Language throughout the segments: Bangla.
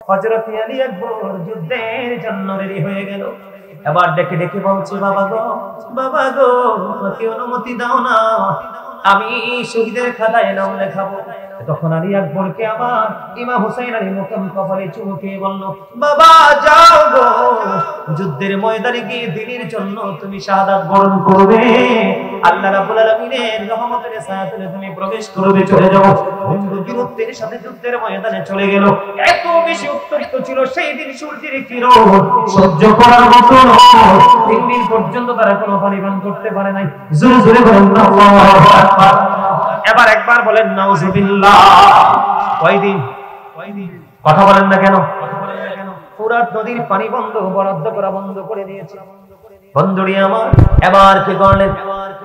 হযরত আলী আকবর যুদ্ধের জন্য রেডি হয়ে গেল। এবার ডেকে ডেকে বলছে, বাবা গো আমাকে অনুমতি দাও না, আমি শহীদের খাতায় নাম লেখাবো। তখন আলী আকবরকে আবার ইমাম হুসাইন আলী মুকাম কপালে চুমুকে বলল, বাবা যাও গো, যুদ্ধের ময়দানে গিয়ে দ্বীনের জন্য তুমি শাহাদাত বরণ করবে, আল্লাহ রাব্বুল আলামিনের রহমতের ছায়াতলে তুমি প্রবেশ করবে, চলে যাও। বন্ধু বীরত্বের সাথে যুদ্ধের ময়দানে চলে গেল। এত বেশি উত্তপ্ত ছিল সেই দিন সূর্যের কিরণ সহ্য করার মতো 3 দিন পর্যন্ত তারা কোনো পানি পান করতে পারে নাই। জোরে জোরে বলেন আল্লাহু আকবার। এবার একবার বলেন নাউজুবিল্লাহ। কয়দিন কথা বলেন না কেন? ফুরাত নদীর পানি বরাদ্দ করা বন্ধ করে দিয়েছে। বন্ধুরি আমার এবার কি করলেন?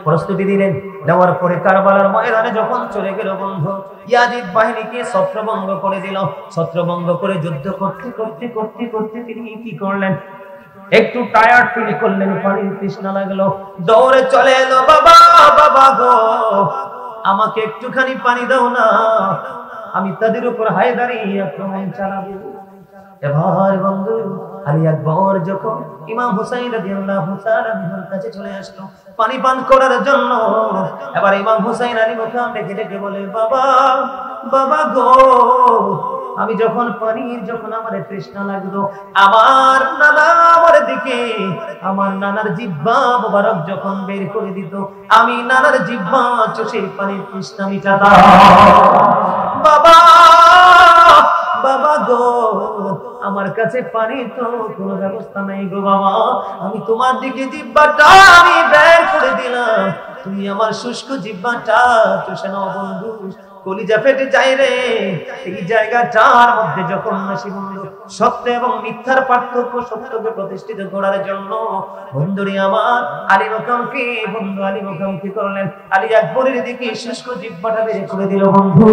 প্রস্তুতি দিলেন। দেওয়ার পরে কারবালার ময়দানে যখন চলে গেল বন্ধু, ইয়াজিদ বাহিনীকে ছত্রভঙ্গ করে দিল। ছত্রভঙ্গ করে যুদ্ধ করতে করতে করতে করতে তিনি কি করলেন? একটু টায়ার্ড ফিল করলেন, পানির তৃষ্ণা লাগলো, দৌড়ে চলে এলো, বাবা গো আমাকে একটুখানি পানি দাও না, আমি তাদের উপর হায়দারি আক্রমণ চালাবো। এবার বন্ধু আলী আকবর যখন ইমাম হুসাইন রাদিয়াল্লাহু তাআলা আনহুর কাছে চলে আসলো পানি পান করার জন্য, এবার ইমাম হুসাইন আলী মুখাম ডেকে ডেকে বলে, বাবা গো আমি যখন আমার তৃষ্ণা লাগলো, আমার নানা আমার দিকে আমার নানার জিহ্বা মোবারক যখন বের করে দিত, আমি নানার জিহ্বা চষে পানির তৃষ্ণা মিটাতাম। বাবা গো আমার কাছে পানির তো কোনো ব্যবস্থা নাই গো বাবা, আমি তোমার দিকে জিহ্বাটা আমি বের করে দিলাম, তুমি আমার শুষ্ক জিহ্বাটা চষে নাও। বন্ধু কলিজা ফেটে যায় রে এই জায়গাটার মধ্যে যখন নাসি বন্ধু সত্য এবং মিথ্যার পার্থক্য, সত্যকে প্রতিষ্ঠিত করার জন্য বন্ধুরি আমার আলী মুকাম কি করলেন? আলী আকবরের দিকে শুষ্ক জিহ্বাটা বের করে দিল। বন্ধু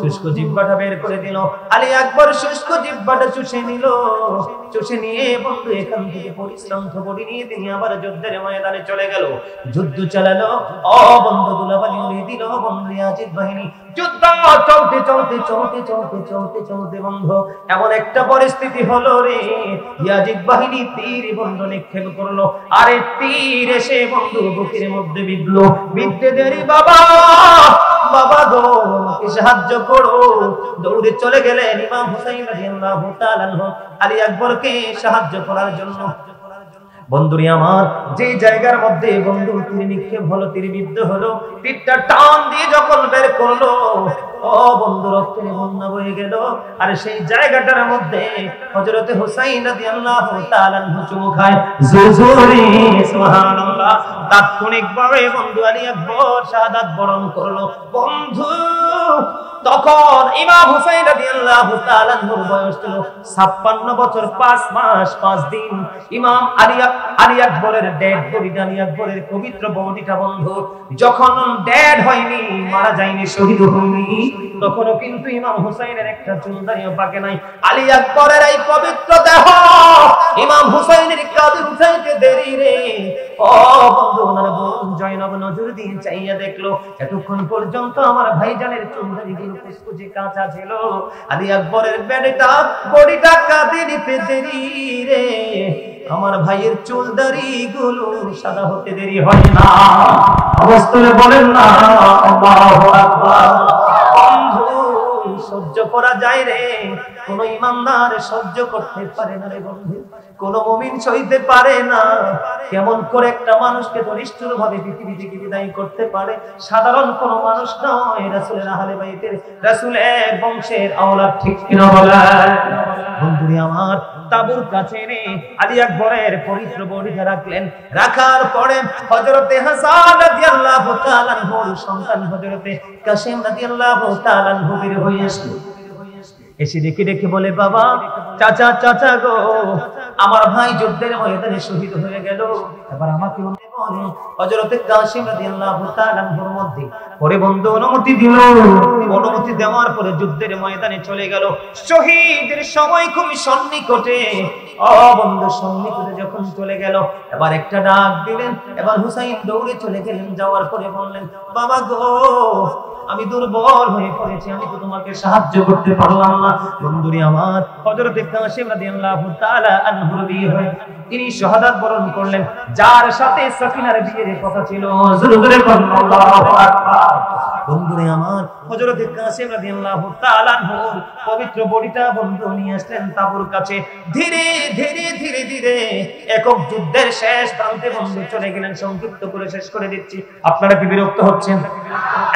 শুষ্ক জিহ্বাটা বের করে দিল, আলী আকবর শুষ্ক জিহ্বাটা চুষে নিল। চুষে নিয়ে বন্ধু এখান থেকে পরিশ্রান্ত বডি নিয়ে তিনি আবার যুদ্ধের ময়দানে চলে গেল। যুদ্ধ চালালো, বন্ধু দুলাবালি উড়িয়ে দিল বন্ধু ইয়াজিদ বাহিনী। যুদ্ধ চলতে বন্ধু এমন একটা পরিস্থিতি হলো রে, ইয়াজিদ বাহিনী তীর বন্ধু নিক্ষেপ করলো, আরে তীর এসে বন্ধু বুকের মধ্যে বিদ্ধে দেরি, বাবা গো আমাকে সাহায্য করো। দৌড়ে চলে গেলেন ইমাম হুসাইন রাদিয়াল্লাহু তাআলা আনহু আলী আকবরকে সাহায্য করার জন্য। বন্ধুরি আমার যে জায়গার মধ্যে বন্ধু তীর নিক্ষেপ হলো, তীর বিদ্ধ হলো, তীরটা টান দিয়ে যখন বের করলো, বন্ধু রক্তের বন্যা বয়ে গেল। আর সেই জায়গাটার মধ্যে হযরত হুসাইন রাদিয়াল্লাহু তাআলা আনহু চুমু খায়। জোরে সুবহানাল্লাহ। তাৎক্ষণিকভাবে বন্ধু আলী আকবর শাহাদাত বরণ করলো। বন্ধু তখন ইমাম হুসাইন রাদিয়াল্লাহু তাআলা আনহুর বয়স ছিল 56 বছর 5 মাস 5 দিন। ইমাম আলী আকবরের ডেড বডিটা, আলী আকবরের পবিত্র বডিটা বন্ধু যখন ডেড হয়নি, মারা যায়নি, শহীদ হয়নি, তখনও কিন্তু ইমাম হুসাইনের একটা চুলদারিও পাকে নাই। আলী আকবরের এই পবিত্র দেহ ইমাম হুসাইনের কাঁধে উঠাইতে দেরি রে। বন্ধু ওনার বোন জয়নব নজর দিয়ে চাইয়া দেখলো, এতক্ষণ পর্যন্ত আমার ভাইজানের চুলদারি গুলো কুচকুচে কাঁচা ছিল, আলী আকবরের বডিটা কাঁধে নিতে দেরি রে, আমার ভাইয়ের চুলদারি গুলো সাদা হতে দেরি হয় না। অবস্থলে বলেন না আল্লাহু আকবার। বন্ধু সহ্য করা যায় রে, কোন ইমানদার সহ্য করতে পারে না রে বন্ধু, কোন মুমিন সইতে পারে না। কেমন করে একটা মানুষকে নিষ্ঠুর ভাবে পৃথিবী থেকে বিদায় করতে পারে? সাধারণ কোন মানুষ নয়, রাসূলের আহলে বাইতের, রাসূলের বংশের আওলাদ, ঠিক কিনা বলেন? বন্ধুরি আমার তাবুর কাছে এনে আলী আকবরের পবিত্র বডিটা রাখলেন। রাখার পরে হযরতে হাসান রাদিয়াল্লাহু তাআলা আনহুর সন্তান হযরতে কাসেম রাদিয়াল্লাহু তাআলা আনহু বের হয়ে আসলো। এসে ডেকে ডেকে বলে, বাবা চাচা গো আমার ভাই যুদ্ধের ময়দানে শহীদ হয়ে গেল, এবার আমাকে হযরতে কাসেম রাদিয়াল্লাহু তাআলা আনহুর মধ্যে পরে বন্ধু অনুমতি দিল। অনুমতি দেওয়ার পরে যুদ্ধের ময়দানে চলে গেল। শহীদের সময় খুবই সন্নিকটে, বন্ধু সন্নিকটে যখন চলে গেল, এবার একটা ডাক দিলেন। এবার হুসাইন দৌড়ে চলে গেলেন, যাওয়ার পরে বললেন, বাবা গো, আমি দুর্বল হয়ে পড়েছি, আমি তো তোমাকে সাহায্য করতে পারলাম না। বন্ধুরে আমার, হযরত কাসিম রাদিয়াল্লাহু তাআলা আনহুর বিয়ে হয়ে তিনি শাহাদাত বরণ করলেন, যার সাথে সাফিনার বিয়ের কথা ছিল। জোরে জোরে বলুন আল্লাহু আকবার। বন্ধুরে আমার, হযরত কাসিম রাদিয়াল্লাহু তাআলা আনহুর পবিত্র বডিটা বন্ধু নিয়ে আসলেন তাবুর কাছে। ধীরে ধীরে ধীরে ধীরে একক যুদ্ধের শেষ প্রান্তে বন্ধু চলে গেলেন। সংক্ষিপ্ত করে শেষ করে দিচ্ছি, আপনারা কি বিরক্ত হচ্ছেন?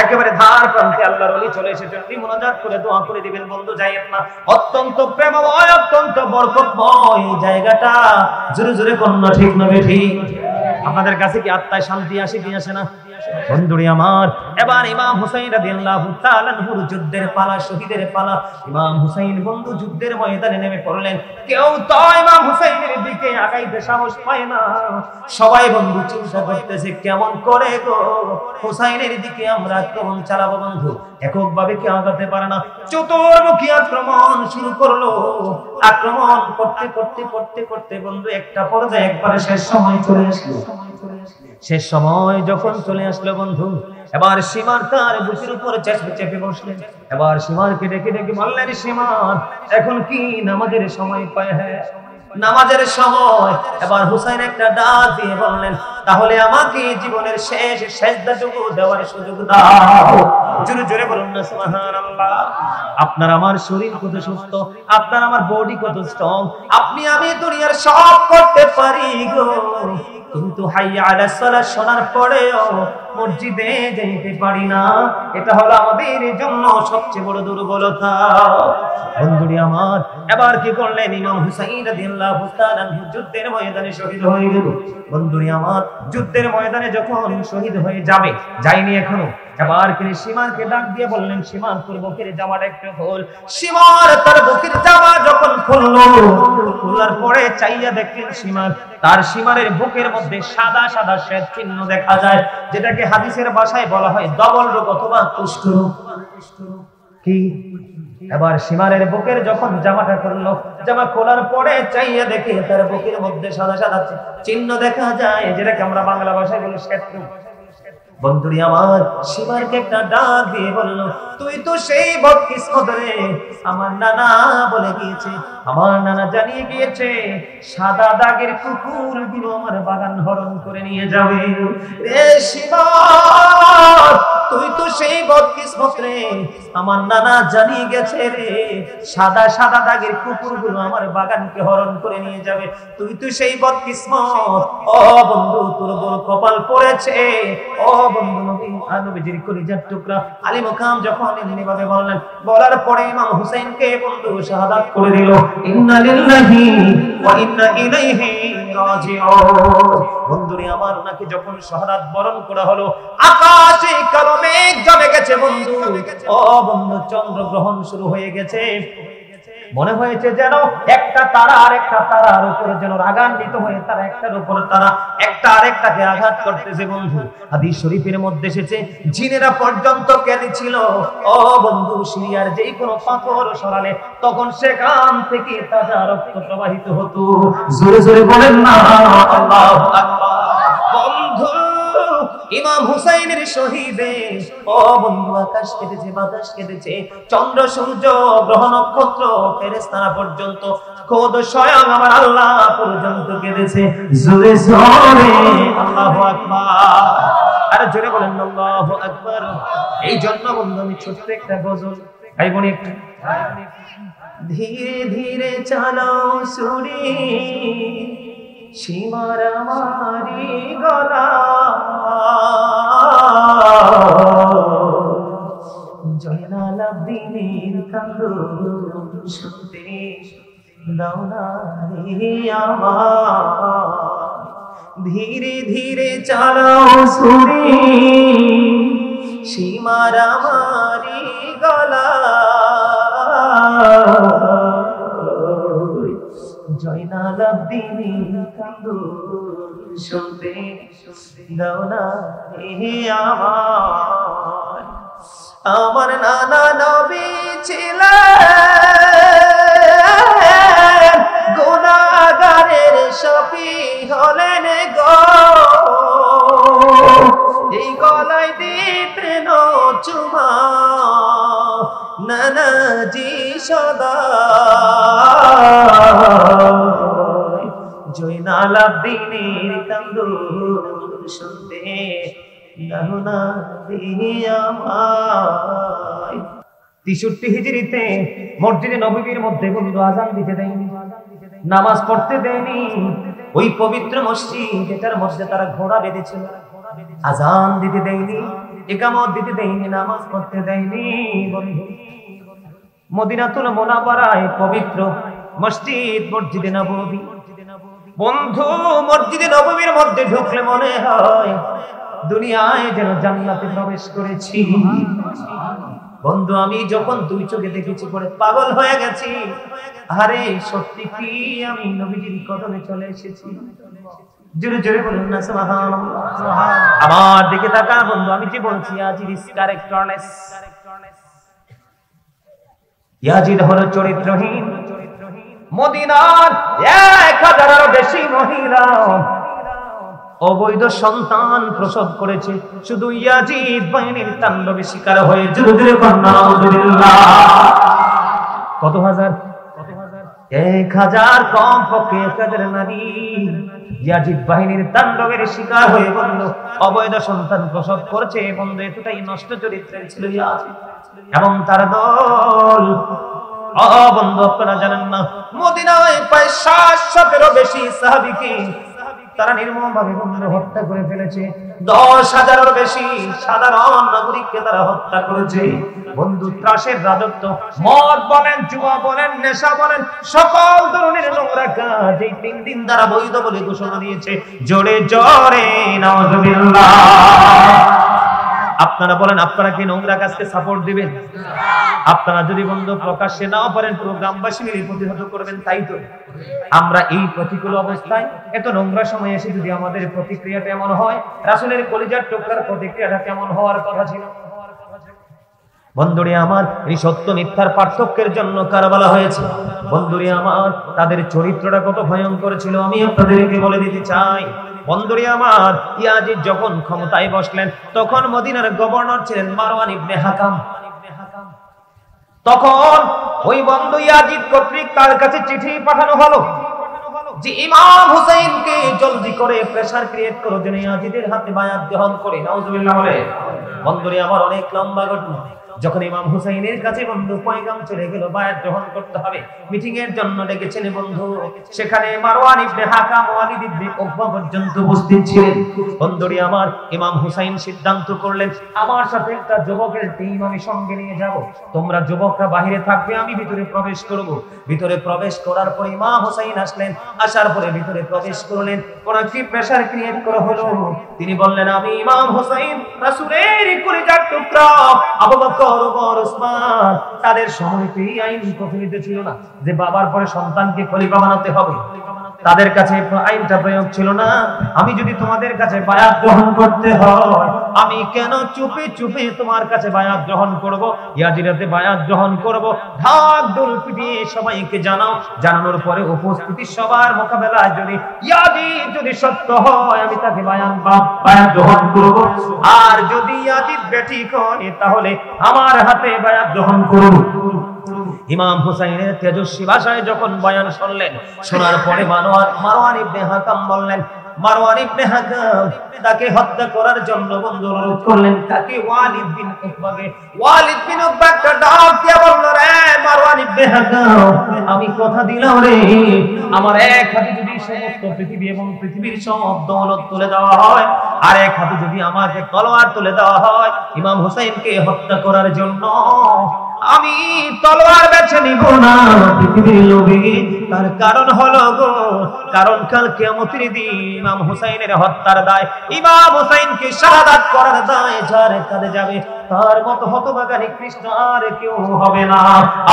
একেবারে ধার প্রান্তে আল্লাহর ওলি চলে এসেছেন। আপনি মুনাজাত করে দোয়া করে দিবেন, বন্ধু যাইয়েন না। অত্যন্ত প্রেমময়, অত্যন্ত বরকতময় এই জায়গাটা। জোরে জোরে কন্যা, ঠিক না ঠিক? আপনাদের কাছে কি আত্মায় শান্তি আসে কি আসে না? বন্ধুরে আমার, এবার ইমাম হুসাইন রাদিয়াল্লাহু তাআলা আনহুর যুদ্ধের পালা, শহীদের পালা। ইমাম হুসাইন বন্ধু যুদ্ধের ময়দানে নেমে পড়লেন। কেউ তো ইমাম হুসাইনের দিকে আগাইতে সাহস পায় না। সবাই বন্ধু চিন্তা করতেছে, কেমন করে গো হুসাইনের দিকে আমরা আক্রমণ চালাবো। বন্ধু এককভাবে কেউ আগাতে পারে না, চতুর্মুখী আক্রমণ শুরু করলো। আক্রমণ করতে করতে করতে করতে বন্ধু একটা পর্যায়ে একবারে শেষ সময় চলে আসলো। শেষ সময় যখন চলে আসলো বন্ধু, এবার সীমার তার বুকের উপর চেপে বসলেন। এবার সীমারকে ডেকে ডেকে বললেন, সীমার এখন কি নামাজের সময় পায়? হ্যাঁ, নামাজের সময়। এবার হুসাইন একটা ডাক দিয়ে বললেন, তাহলে আমাকে জীবনের শেষ সেজদাটুকু দেওয়ার সুযোগ দাও। জোরে জোরে বলুন না সুবহানাল্লাহ। আপনার আমার শরীর কত সুস্থ, আপনার আমার বডি কত স্ট্রং। আপনি আমি দুনিয়ার সব করতে পারি গো, কিন্তু হাইয়া আলাস সালাহ শোনার পরেও মসজিদে যেতে পারি না। এটা হলো আমাদের জন্য সবচেয়ে বড় দুর্বলতা। বন্ধুরা আমার, এবার কি করলেন? ইমাম হুসাইন রাদিয়াল্লাহু তাআলা যুদ্ধের ময়দানে শহীদ হয়ে গেল। বন্ধুরা আমার, যুদ্ধের ময়দানে যখন শহীদ হয়ে যাবে, যায়নি এখনো, এবার তিনি সীমারকে ডাক দিয়ে বললেন, সীমার তোর বুকের জামাটা একটু খোল। সীমার তার বুকের জামা যখন খুললো, খোলার পরে চাইয়া দেখলেন সীমার, তার সীমারের বুকের মধ্যে সাদা সাদা শ্বেত চিহ্ন দেখা যায়, যেটাকে হাদিসের ভাষায় বলা হয় ডবল রোগ অথবা কুষ্ঠরোগ। কি? এবার সীমারের বুকের যখন জামাটা খুললো, জামা খোলার পরে চাইয়া দেখে তার বুকের মধ্যে সাদা সাদা চিহ্ন দেখা যায়, যেটাকে আমরা বাংলা ভাষায় বলি শ্বেত রোগ। বন্ধুরি আমার, সীমারকে একটা ডাক দিয়ে বলল, তুই তো সেই বদকিসমত রে। আমার নানা বলে গিয়েছে, আমার নানা জানিয়ে গিয়েছে, সাদা দাগের কুকুর গুলো আমার বাগান হরণ করে নিয়ে যাবে রে সীমা। তুই তো সেই বদকিসমত রে, আমার নানা জানিয়ে গেছে রে, সাদা সাদা দাগের কুকুর গুলো আমার বাগানকে হরণ করে নিয়ে যাবে। তুই তো সেই বদকিসমত। ও বন্ধু, তোর বড় কপাল পড়েছে। ও বন্ধু, নবীজির কলিজার টুকরা আলী মুকাম যখন এমনি ভাবে বললেন, বলার পরে ইমাম হুসাইনকে বন্ধু শাহাদাত করে দিল। ইন্না লিল্লাহি ওয়া ইন্না ইলাইহি রাজিউন। বন্ধুরে আমার, ওনাকে যখন শাহাদাত বরণ করা হলো, আকাশে কালো মেঘ জমে গেছে বন্ধু। ও বন্ধু, চন্দ্রগ্রহণ শুরু হয়ে গেছে। মনে হয়েছে যেন একটা তারা আর একটা তারার উপরে যেন রাগান্বিত হয়ে তারা একটার উপর তারা একটা আরেকটাকে আঘাত করতেছে বন্ধু। হাদিস শরীফের মধ্যে এসেছে, জিনেরা পর্যন্ত কেঁদেছিল। ও বন্ধু, সিরিয়ার যেই কোনো পাথর সরালে তখন সেখান থেকে তাজা রক্ত প্রবাহিত হতো। জোরে জোরে বলেন না আল্লাহু আকবার। বন্ধু, ইমাম হুসাইনের শহীদে ও বন্ধু, আকাশ কেটেছে, বাতাস কেটেছে, চন্দ্র সূর্য গ্রহ নক্ষত্র ফেরেশতারা পর্যন্ত, খোদ স্বয়ং আমার আল্লাহ পর্যন্ত কেঁদেছে। জোরে জোরে আল্লাহু আকবার। আর জোরে বলেন আল্লাহু আকবার। এই জন্য বন্ধু, আমি ছোট্ট একটা গজল ভাই বোন, একটু ধীরে ধীরে চালাও সুরি, সীমার আমারি গলা, জয়নাল আব্দিনের কান্দন শুনতে দাও না রে আমার। ধীরে ধীরে চালাও সুরি, সীমার আমারি গলা, জয়নাল আব্দিনের কান্দন শুনতে দাও না হে আমার। আমার নানা নবী ছিলেন গুনাহগার রাত দিনের কান্দন শুনতে জানো না আমায়। 63 হিজরিতে মসজিদে নববীর মধ্যে বন্ধু আযান দিতে দেয়নি, নামাজ পড়তে দেয়নি। ওই পবিত্র মসজিদ যেটার মধ্যে তারা ঘোড়া বেঁধেছিল, আযান দিতে দেয়নি, ইকামত দিতে দেয়নি, নামাজ পড়তে দেয়নি। বন্ধু মদিনাতুল মুনাওয়ারায় পবিত্র মসজিদ মসজিদে নববী, বন্ধু মসজিদে নববীর মধ্যে ঢুকলে মনে হয় দুনিয়ায় যেন জান্নাতে প্রবেশ করেছি। বন্ধু আমি যখন দুই চোখে দেখেছি পরে পাগল হয়ে গেছি। আরে সত্যি কি আমি নবীজির কদমে চলে এসেছি? জোরে জোরে বলুন না সুবহানাল্লাহ। আমার দিকে তাকা বন্ধু, আমি যে বলছি ইয়াজিদ ইজ ক্যারেক্টারলেস। ইয়াজিদ হলো চরিত্রহীন। মদিনার 1000-এরও বেশি মহিলা অবৈধ সন্তান প্রসব করেছে শুধু ইয়াজিদ বাহিনীর তাণ্ডবে শিকার হয়ে। জোরে জোরে বলুন আলহামদুলিল্লাহ। কত হাজার? 1000 কম পক্ষে 1000 নারী ইয়াজিদ বাহিনীর তাণ্ডবের শিকার হয়ে বন্ধু অবৈধ সন্তান প্রসব করেছে। বন্ধু এতটাই নষ্ট চরিত্রের ছিল ইয়াজিদ এবং তার দল। বন্ধু আপনারা জানেন না মদিনায় প্রায় 700-এরও বেশি সাহাবীকে তারা নির্মমভাবে বন্ধু হত্যা করে ফেলেছে। 10,000-এরও বেশি সাধারণ নাগরিককে তারা হত্যা করেছে। বন্ধু ত্রাসের রাজত্ব, মদ বলেন, জুয়া বলেন, নেশা বলেন, সকল ধরনের নোংরা কাজ এই 3 দিন দ্বারা বৈধ বলে ঘোষণা দিয়েছে। জোরে জোরে নাউজুবিল্লাহ। আপনারা বলেন আপনারা কি নোংরা কাজকে সাপোর্ট দিবেন? আপনারা যদি বন্ধু প্রকাশ্যে নাও পারেন পুরো গ্রামবাসী মিলে প্রতিহত করবেন, তাই তো? আমরা এই প্রতিকূল অবস্থায় এত নোংরা সময় এসে যদি আমাদের প্রতিক্রিয়াটা এমন হয়, রাসূলের কলিজার টুকরার প্রতিক্রিয়াটা কেমন হওয়ার কথা ছিল? বন্ধুরে আমার এই সত্য মিথ্যার পার্থক্যের জন্য কারবালা হয়েছে। বন্ধুরে আমার তাদের চরিত্রটা কত ভয়ঙ্কর ছিল আমি আপনাদেরকে বলে দিতে চাই। বন্ধুরে আমার ইয়াজিদ যখন ক্ষমতায় বসলেন তখন মদিনার গভর্নর ছিলেন মারওয়ান ইবনে হাকাম। তখন ওই বন্ধু ইয়াজিদ কর্তৃক তার কাছে চিঠি পাঠানো হলো যে ইমাম হুসাইনকে জলদি করে প্রেসার ক্রিয়েট করো যেন ইয়াজিদের হাতে বায়াত গ্রহণ করে। নাউজুবিল্লাহ বলে। বন্ধুরে আমার অনেক লম্বা ঘটনা। যখন ইমাম হুসাইনের কাছে বন্ধু পয়গাম চলে গেল বায়াত গ্রহণ করতে হবে, মিটিং এর জন্য ডেকেছেন বন্ধু। সেখানে মারওয়ান ইবনে হাকাম, ওয়ালিদ ইবনে উকবা পর্যন্ত উপস্থিত ছিলেন। বন্ধুরে আমার ইমাম হুসাইন সিদ্ধান্ত করলেন আমার সাথে একটা যুবকের টিম আমি সঙ্গে নিয়ে যাব। তোমরা যুবকরা বাইরে থাকবে, আমি ভিতরে প্রবেশ করব। ভিতরে প্রবেশ করার পরে ইমাম হুসাইন আসলেন। আসার পরে ভিতরে প্রবেশ করলেন। ওনাকে প্রেসার ক্রিয়েট করা হলো। তিনি বললেন আমি ইমাম হুসাইন রাসূলের কলিজার টুকরা আবু বকর ওমর ওসমান। তাদের সময়তে এই আইন প্রচলিত ছিল না যে বাবার পরে সন্তানকে খলিফা বানাতে হবে। তাদের কাছে আইনটা প্রয়োগ ছিল না। আমি যদি তোমাদের কাছে বায়াত গ্রহণ করতে হয়, আমি কেন চুপে চুপে তোমার কাছে বায়াত গ্রহণ করব? ইয়াজিরাতে বায়াত গ্রহণ করব। ঢাক ঢোল পিটিয়ে সবাইকে জানাও। জানানোর পরে উপস্থিতি সবার মোকাবেলায় যদি ইয়াজিদ যদি সত্য হয় আমি তাকে বায়াত গ্রহণ করব, আর যদি ইয়াজিদ বেঠিক হয় তাহলে আমার হাতে বায়াত গ্রহণ করব। ইমাম হুসাইনের তেজস্বী ভাষায় যখন বয়ান শুনলেন, শোনার পরে মারওয়ান ইবনে হাকাম বললেন, মারওয়ান ইবনে হাকাম তাকে হত্যা করার জন্য বন্ধু অনুরোধ করলেন। তাকে ওয়ালিদ বিন উকবাকে, ওয়ালিদ বিন উকবাকে ডাক দিয়ে বলল, রে মারওয়ান ইবনে হাকাম, আমি কথা দিলাম রে, আমার এক হাতে যদি সমস্ত পৃথিবী এবং পৃথিবীর সব দৌলত তুলে দেওয়া হয়, আর এক হাতে যদি আমাকে তলোয়ার তুলে দেওয়া হয় ইমাম হুসাইনকে হত্যা করার জন্য, আমি তলোয়ার বেছে নিব না পৃথিবীর লোভে। তার কারণ হলো গো, কারণ কাল কিয়ামতের দিন ইমাম হুসাইনের হত্যার দায়, ইমাম হুসাইনকে শাহাদাত করার দায় যার কাঁধে যাবে তার মতো হতভাগা নিকৃষ্ট আর কেউ হবে না।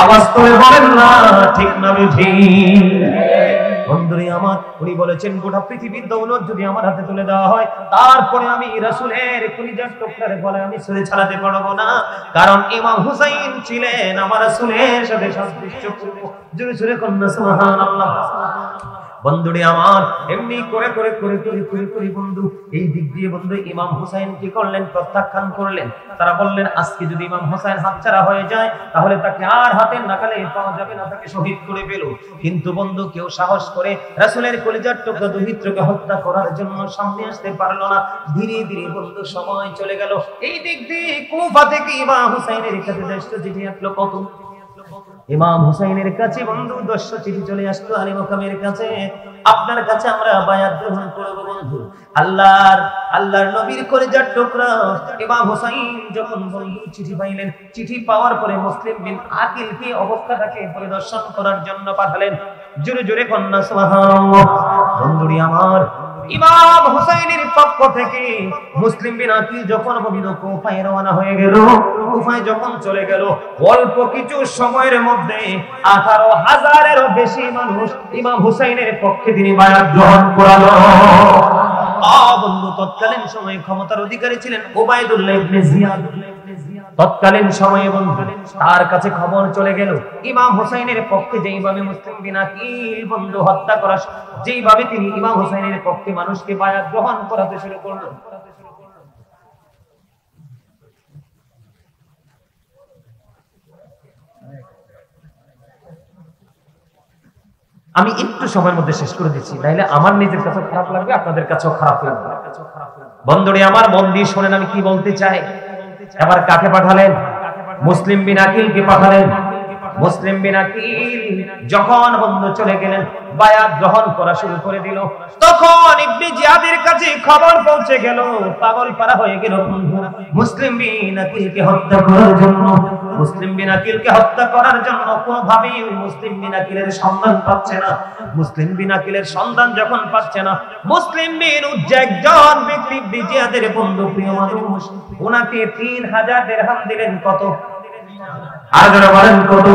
আওয়াজ করে বলেন না ঠিক না ঠিক? বন্ধুরে আমার উনি বলেছেন গোটা পৃথিবীর দৌলত যদি আমার হাতে তুলে দেওয়া হয় তারপরে আমি রাসূলের কলিজার টুকরার গলায় আমি ছুঁড়ে ছাড়াতে পারবো না, কারণ ইমাম হুসাইন ছিলেন আমার রাসূলের সাথে সাদৃশ্যপূর্ণ। জোরে জোরে কন্যা সুবহানাল্লাহ। বন্ধুরে আমার, এমনি করে করে করে করে করে করে বন্ধু এই দিক দিয়ে বন্ধু ইমাম হুসাইন কি করলেন? প্রত্যাখ্যান করলেন। তারা বললেন আজকে যদি ইমাম হুসাইন হাতছাড়া হয়ে যায় তাহলে তাকে আর হাতের নাগালে পাওয়া যাবে না, তাকে শহীদ করে ফেলো। কিন্তু বন্ধু কেউ সাহস করে রাসূলের কলিজার টুকরা দহিত্রকে হত্যা করার জন্য সামনে আসতে পারলো না। ধীরে ধীরে বন্ধু সময় চলে গেল। এই দিক দিয়ে কুফা থেকে ইমাম হুসাইনের কাছে 10টা চিঠি আসলো। কত? ইমাম হুসাইনের কাছে বন্ধু 10টা চিঠি চলে আসলো আলী মাকামের কাছে। আপনার কাছে আমরা বায়াত গ্রহণ করব বন্ধু। আল্লাহর নবীর কলিজার টুকরা ইমাম হুসাইন যখন বন্ধু চিঠি পাইলেন, চিঠি পাওয়ার পরে মুসলিম বিন আকিল কি অবস্থাটাকে পরিদর্শন করার জন্য পাঠালেন। জোরে জোরে কন্যা সুবহানাল্লাহ। বন্ধুরি আমার, ইমাম হুসাইনের পক্ষ থেকে মুসলিম বিন আকিল যখন বন্ধু কুফায় রওনা হয়ে গেল, কুফায় যখন চলে গেল, অল্প কিছু সময়ের মধ্যে 18,000-এরও বেশি মানুষ ইমাম হুসাইনের পক্ষে তিনি বায়াত গ্রহণ করালো। বন্ধু তৎকালীন সময়ে ক্ষমতার অধিকারী ছিলেন উবাইদুল্লাহ ইবনে জিয়াদ। তৎকালীন সময়ে বন্ধু তার কাছে খবর চলে গেল ইমাম হুসাইনের পক্ষে যেইভাবে মুসলিম বিন আকিল বন্ধু হত্যা করা, যেইভাবে তিনি ইমাম হুসাইনের পক্ষে মানুষকে বায়াত গ্রহণ করাতে শুরু করলো। আমি একটু সময়ের মধ্যে শেষ করে দিচ্ছি, নাইলে আমার নিজের কাছে খারাপ লাগবে, আপনাদের কাছেও খারাপ লাগবে। বন্ধুরে আমার, মন দিয়ে শোনেন আমি কি বলতে চাই। এবার কাকে পাঠালেন? মুসলিম বিন আকিলকে পাঠালেন। মুসলিম বিন আকিল যখন বন্ধু চলে গেলেন, বায়াত গ্রহণ করা শুরু করে দিল, তখন ইবনে জিয়াদের কাছে খবর পৌঁছে গেল, পাগল পারা হয়ে গেল বন্ধু মুসলিম বিন আকিলকে হত্যা করার জন্য। মুসলিম বিন আকিলকে হত্যা করার জন্য কোনোভাবেই মুসলিম বিন আকিলের সন্ধান পাচ্ছে না। মুসলিম বিন আকিলের সন্ধান যখন পাচ্ছে না, মুসলিম বিন উজ্জা একজন ব্যক্তি ইবনে জিয়াদের বন্ধু, প্রিয় মানুষ, ওনাকে 3000 দিরহাম দিলেন। কত? আর যারা বলেন কত?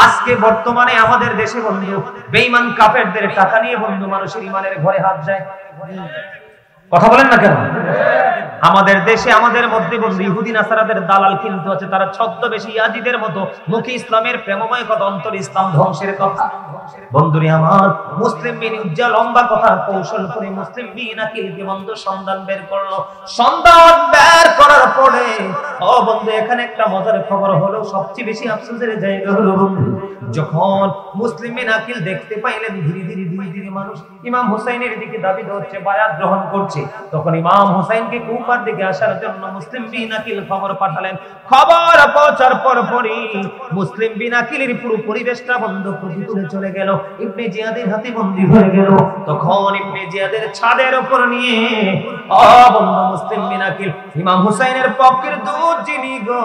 আজকে বর্তমানে আমাদের দেশে বন্ধু বেঈমান কাফেরদের টাকা নিয়ে বন্ধু মানুষের ইমানের ঘরে হাত যায়। কথা বলেন না কেন? আমাদের দেশে আমাদের মধ্যে বন্ধু ইহুদি নাসারাদের দালাল কিন্তু আছে, তারা ছদ্মবেশী ইয়াজিদের মতো মুখে ইসলামের প্রেমময় কথা, অন্তরে ইসলাম ধ্বংসের কথা। বন্ধুরে আমার, মুসলিম বিন উজ্জা লম্বা কথা কৌশল করে মুসলিম বিন আকিলকে বন্ধু সন্ধান বের করলো। সন্ধান বের করার পরে ও বন্ধু এখানে একটা মজার খবর হলো, সবচেয়ে বেশি আফসোসের জায়গা হলো বন্ধু যখন মুসলিম বিন আকিল দেখতে পাইলেন ধীরে ধীরে মানুষ ইমাম হুসাইনের দিকে দাবিত হচ্ছে, বায়াত গ্রহণ করছে, তখন ইমাম হুসাইনকে কুফার দিকে আসার জন্য মুসলিম বিন আকিল খবর পাঠালেন। খবর পৌঁছার পরপরই মুসলিম বিন আকিলের পুরো পরিবেশটা বন্ধ প্রতিকূলে চলে গেল, ইবনে জিয়াদের হাতে বন্দী হয়ে গেল। তখন ইবনে জিয়াদের ছাদের উপর নিয়ে বন্ধু মুসলিম বিন আকিল ইমাম হুসাইনের পক্ষের দুধ যিনি গো,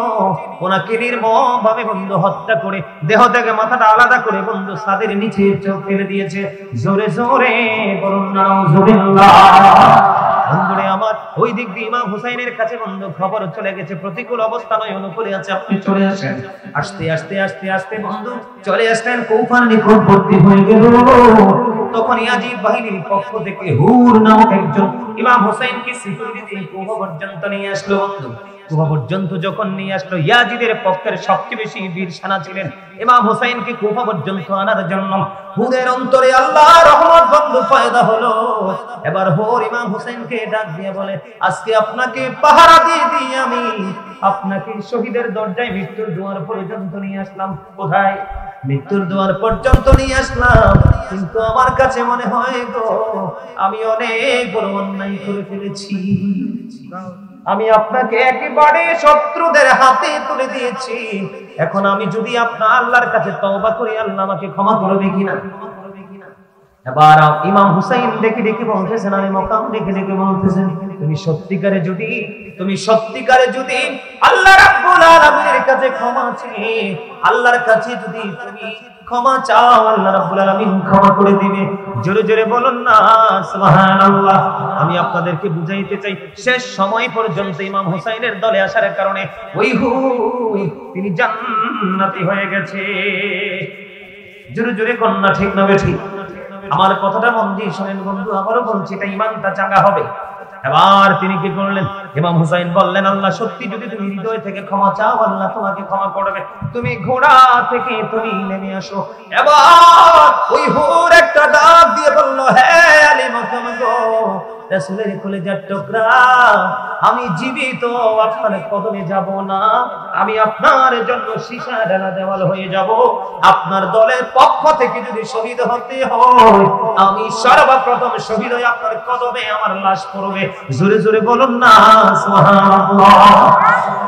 ওনাকে নির্মমভাবে বন্ধু হত্যা করে দেহ থেকে মাথাটা আলাদা করে বন্ধু ছাদের নিচে চোখ ফেলে দিয়েছে। জোরে জোরে বলুন নাউজুবিল্লাহ। বন্ধুরে আমার, ওই দিক দিয়ে ইমাম হুসাইনের কাছে বন্ধু খবর চলে গেছে, প্রতিকূল অবস্থা নয়, অনুকূলে আছে, আপনি চলে আসেন। আস্তে আস্তে আস্তে আস্তে বন্ধু চলে আসলেন, কুফার নিকটবর্তী হয়ে গেল। তখন ইয়াজিদ বাহিনীর পক্ষ থেকে হুর নামক একজন ইমাম হুসাইনকে সিকিউরিটি দিয়ে কুফা পর্যন্ত নিয়ে আসলো বন্ধু। কুফা পর্যন্ত যখন নিয়ে আসলো, ইয়াজিদের পক্ষের সবচেয়ে বেশি বীর সেনা ছিলেন ইমাম হুসাইনকে কুফা পর্যন্ত আনার জন্য। হুরের অন্তরে আল্লাহর রহমত বন্ধু পয়দা হলো। এবার হুর ইমাম হুসাইনকে ডাক দিয়ে বলে, আজকে আপনাকে পাহারা দিয়ে দিয়ে আমি আপনাকে শহীদের দরজায় মৃত্যুর দুয়ার পর্যন্ত নিয়ে আসলাম। কোথায়? মৃত্যুর দুয়ার পর্যন্ত নিয়ে আসলাম, কিন্তু আমার কাছে মনে হয় গো আমি অনেক বড় অন্যায় করে ফেলেছি। আমি আপনাকে একেবারে শত্রুদের হাতে তুলে দিয়েছি। এখন আমি যদি আপনার আল্লাহর কাছে তওবা করি, আল্লাহ আমাকে ক্ষমা করবে কিনা? এবার ইমাম হুসাইন দেখে দেখে বলতেছেন, আমি মকাম দেখে দেখে বলতেছেন, তুমি সত্যিকারে যদি আল্লাহ রাব্বুল আলামিনের কাছে ক্ষমা চেয়ে আল্লাহর কাছে যদি তুমি ক্ষমা চাও, আল্লাহ রাব্বুল আলামিন ক্ষমা করে দিবে। জোরে জোরে বলুন না সুবহানাল্লাহ। আমি আপনাদেরকে বুঝাইতে চাই, শেষ সময় পর্যন্ত ইমাম হুসাইনের দলে আসার কারণে ওই তিনি জান্নাতি হয়ে গেছে। জোরে জোরে কন্যা ঠিক না বেঠিক? আমার কথাটা মন দিয়ে শোনেন বন্ধু, আবারও বলছি, এটা ইমানটা চাঙ্গা হবে। এবার তিনি কি করলেন? ইমাম হুসাইন বললেন, আল্লাহ সত্যি যদি তুমি হৃদয় থেকে ক্ষমা চাও, আল্লাহ তোমাকে ক্ষমা করবে। তুমি ঘোড়া থেকে তুমি নেমে আসো। এবার ওই হুর একটা ডাক রাসূলের কলিজার টুকরা, আমি জীবিত আপনার কদমে যাব না, আমি আপনার জন্য সীসা ঢালা দেওয়াল হয়ে যাব। আপনার দলের পক্ষ থেকে যদি শহীদ হতে হয়, আমি সর্বপ্রথম শহীদ হয়ে আপনার কদমে আমার লাশ পড়বে। জোরে জোরে বলুন না সুবহানাল্লাহ।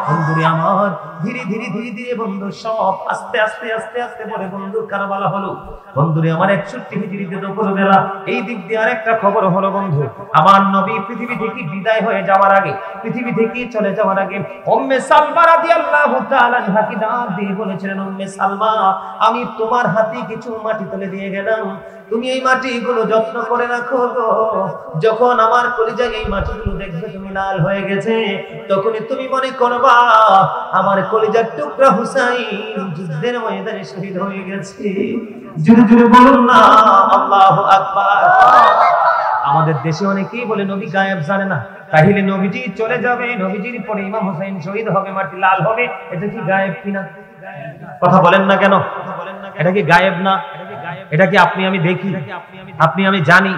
বন্ধুরে আমার, ধীরে ধীরে ধীরে ধীরে বন্ধু সব আস্তে আস্তে আস্তে আস্তে পরে বন্ধু কারবালা হলো। বন্ধুরে আমার 61 হিজরিতে দুপুরবেলা এই দিক দিয়ে আরেকটা খবর হলো বন্ধু, আমার নবী পৃথিবী থেকে বিদায় হয়ে যাওয়ার আগে, পৃথিবী থেকে চলে যাওয়ার আগে উম্মে সালমা রাদিয়াল্লাহু তাআলা আনহাকে ডাক দিয়ে বলেছিলেন, উম্মে সালমা, আমি তোমার হাতে কিছু মাটি তুলে দিয়ে গেলাম, তুমি এই মাটিগুলো যত্ন করে রাখো গো। যখন আমার কলিজায় এই মাটিগুলো দেখবে তুমি লাল হয়ে গেছে, তখনই তুমি মনে করবা আমার কলিজার টুকরা হুসাইন যুদ্ধের ময়দানে শহীদ হয়ে গেছে। জোরে জোরে বলুন না আল্লাহু আকবার। আমাদের দেশে অনেকেই বলে নবী গায়েব জানে না, তাহলে নবীজি চলে যাবে, নবীজির পরে ইমাম হোসেন শহীদ হবে, মাটি লাল হবে, এটা কি গায়েব কিনা? কথা বলেন না কেন? এটা কি গায়েব না? এটা কি আপনি আমি দেখি, আপনি আমি জানি,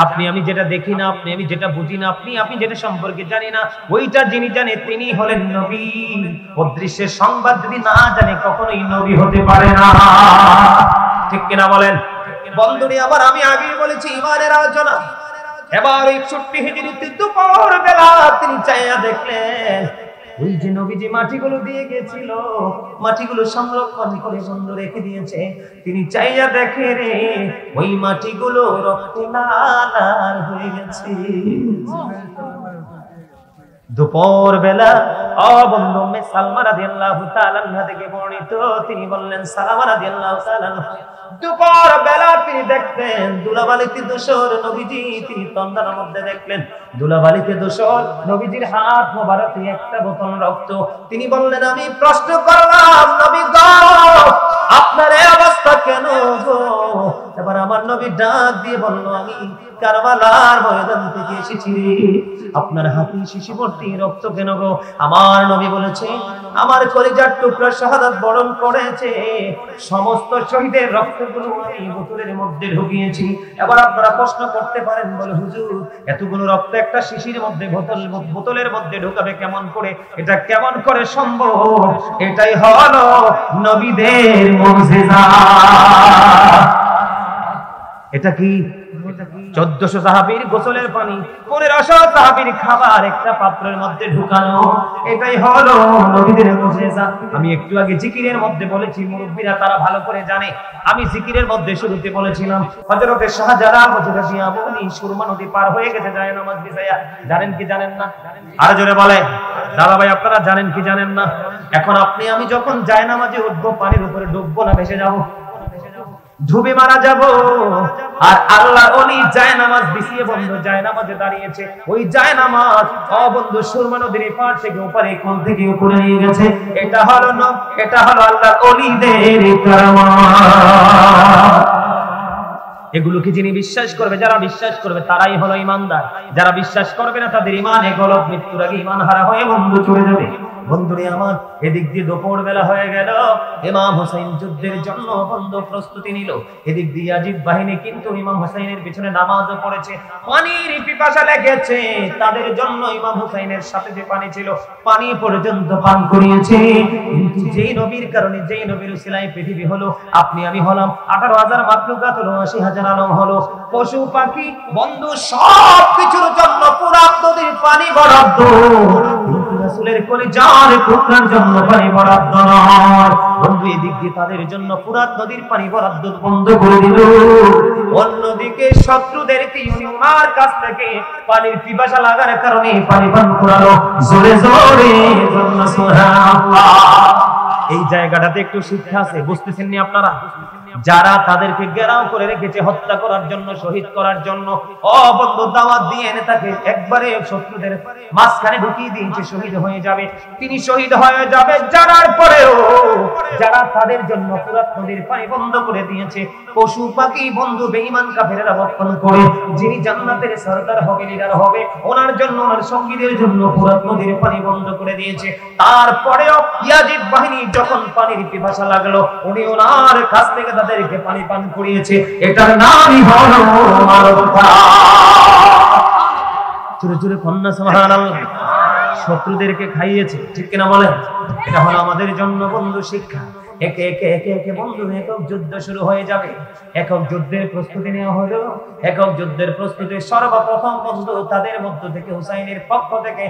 আপনি আমি যেটা দেখি না, আপনি আমি যেটা বুঝি না, আপনি যেটা সম্পর্কে জানি না, ওইটা যিনি জানে তিনি হলেন নবী। অদৃশ্যের সংবাদ যদি না জানে কখনোই নবী হতে পারে না। ঠিক কিনা বলেন? বন্ধুরে আবার আমি আগেই বলেছি ইমানের আলোচনা। এবার 61 হিজরিতে দুপুর বেলা তিনি চাইয়া দেখলেন ওই যে নবীজি মাটিগুলো দিয়ে গেছিল, মাটিগুলো সংরক্ষণ করে বন্ধ রেখে দিয়েছে। তিনি চাইয়া দেখে রে ওই মাটিগুলো রক্তে লাল হয়ে গেছে। দুপুর বেলা বন্ধু উম্মে সালমা রাদিয়াল্লাহু তাআলা আনহা থেকে বর্ণিত, তিনি বললেন সালামা রাদিয়াল্লাহু তাআলা আনহা দুপুর বেলা তিনি দেখতেন দুলাবালিতে দোসর নবীজি, তিনি তন্দার মধ্যে দেখলেন দুলাবালিতে দোসর নবীজির হাত মোবারকে একটা বোতল রক্ত। তিনি বললেন, আমি প্রশ্ন করলাম নবী গো, আপনার এই অবস্থা কেন গো? এবার আমার নবী ডাক দিয়ে বলল, আমি কারবালার ময়দান থেকে এসেছি, আপনার হাতে শিশি ভর্তি রক্ত কেন গো? আমার নবী বলেছে, আমার কলিজার টুকরা শাহাদাত বরণ করেছে, সমস্ত শহীদের রক্তগুলো আমি বোতলের মধ্যে ঢুকিয়েছি। এবার আপনারা প্রশ্ন করতে পারেন, বলে হুজুর এতগুলো রক্ত একটা শিশির মধ্যে বোতলের মধ্যে ঢুকাবে কেমন করে? এটা কেমন করে সম্ভব? এটাই হলো নবীদের মুজিজা। এটা কি 1400 সাহাবীর গোসলের পানি, 1500 সাহাবীর খাবার একটা পাত্রের মধ্যে ঢুকানো, এটাই হলো নবীদের মুজিজা। আমি একটু আগে জিকিরের মধ্যে বলেছি, মুরব্বিরা তারা ভালো করে জানে, আমি জিকিরের মধ্যে শুরুতে বলেছিলাম হযরতে শাহজালাল হযরত ইয়ামুনি সুরমা নদী পার হয়ে গেছে যায় নামাজ বিছায়া। জানেন কি জানেন না? আর জোরে বলে দাদা ভাই, আপনারা জানেন কি জানেন না? এখন আপনি আমি যখন যায় নামাজে উঠবো, পানির উপরে ডুববো না ভেসে যাবো? ডুবে মারা যাব। আর আল্লাহর ওলি জায়নামাজ বিছিয়ে বন্ধু জায়নামাজে দাঁড়িয়েছে, ওই জায়নামাজ বন্ধু সুরমা নদীর পার থেকে ওপারে কোন থেকে উপরে নিয়ে গেছে। এটা হলো আল্লাহর ওলিদের কারামাত। এগুলো কি যিনি বিশ্বাস করবে, যারা বিশ্বাস করবে তারাই হলো ইমানদার, যারা বিশ্বাস করবে না তাদের ইমান গলত, মৃত্যুর আগে ইমান হারা হয়ে বন্ধু চলে যাবে। বন্ধুরে আমার, এদিক দিয়ে দুপুর বেলা হয়ে গেল, ইমাম হোসেন যুদ্ধের জন্য বন্ধু প্রস্তুতি নিল। এদিক দিয়ে ইয়াজিদ বাহিনী কিন্তু ইমাম হোসেনের পিছনে নামাজও পড়েছে, পানির পিপাসা লেগেছে তাদের জন্য। ইমাম হোসেনের সাথে যে পানি ছিল, পানি পর্যন্ত পান করিয়েছে। কিন্তু যেই নবীর কারণে, যেই নবীর উসিলায় পৃথিবী হলো, আপনি আমি হলাম, 18,000 মাখলুকাত হলো, 80,000 আলম হলো, পশু পাখি বন্ধু সব কিছুর জন্য ফুরাত নদীর পানি বরাদ্দ, কিন্তু রাসূলের কলিজার টুকরার জন্য পানি বরাদ্দ নয়। বন্ধু এদিক দিয়ে তাদের জন্য ফুরাত নদীর পানি বরাদ্দ বন্ধ করে দিল। অন্যদিকে শত্রুদেরকে উনার কাছ থেকে পানির পিপাসা লাগার কারণে পানি পান করালো। জোরে জোরে সুবহানাল্লাহ। এই জায়গাটাতে একটু শিক্ষা আছে, বুঝতেছেন নি আপনারা? যারা তাদেরকে ঘেরাও করে রেখেছে হত্যা করার জন্য, শহীদ করার জন্য, বন্ধু দাওয়াত দিয়ে এনে তাকে একবারে শত্রুদের মাঝখানে ঢুকিয়ে দিয়েছে, শহীদ হয়ে যাবে, তিনি শহীদ হয়ে যাবে। জানার পরেও যারা তাদের জন্য ফুরাত নদীর পানি বন্ধ করে দিয়েছে, পশু পাখি বন্ধু বেঈমান কাফেররা ভক্ষণ করে, যিনি জান্নাতের সরদার হবে, লিডার হবে, ওনার জন্য, ওনার সঙ্গীদের জন্য ফুরাত নদীর পানি বন্ধ করে দিয়েছে। তারপরেও ইয়াজিদ বাহিনী যখন পানির পিপাসা লাগলো, উনি ওনার কাছ থেকে তাদেরকে পানি পান করিয়েছে। এটার নামই হলো মানবতা। জোরে জোরে কন্যা সুবহানাল্লাহ। শত্রুদেরকে খাইয়েছে, ঠিক কিনা বলেন? এটা হলো আমাদের জন্য বন্ধু শিক্ষা। একে একে একে একে বন্ধু একক যুদ্ধ শুরু হয়ে যাবে। একক যুদ্ধের প্রস্তুতি নেওয়া হলো। একক যুদ্ধের প্রস্তুতি সর্বপ্রথম বন্ধু তাদের মধ্য থেকে হুসাইনের পক্ষ থেকে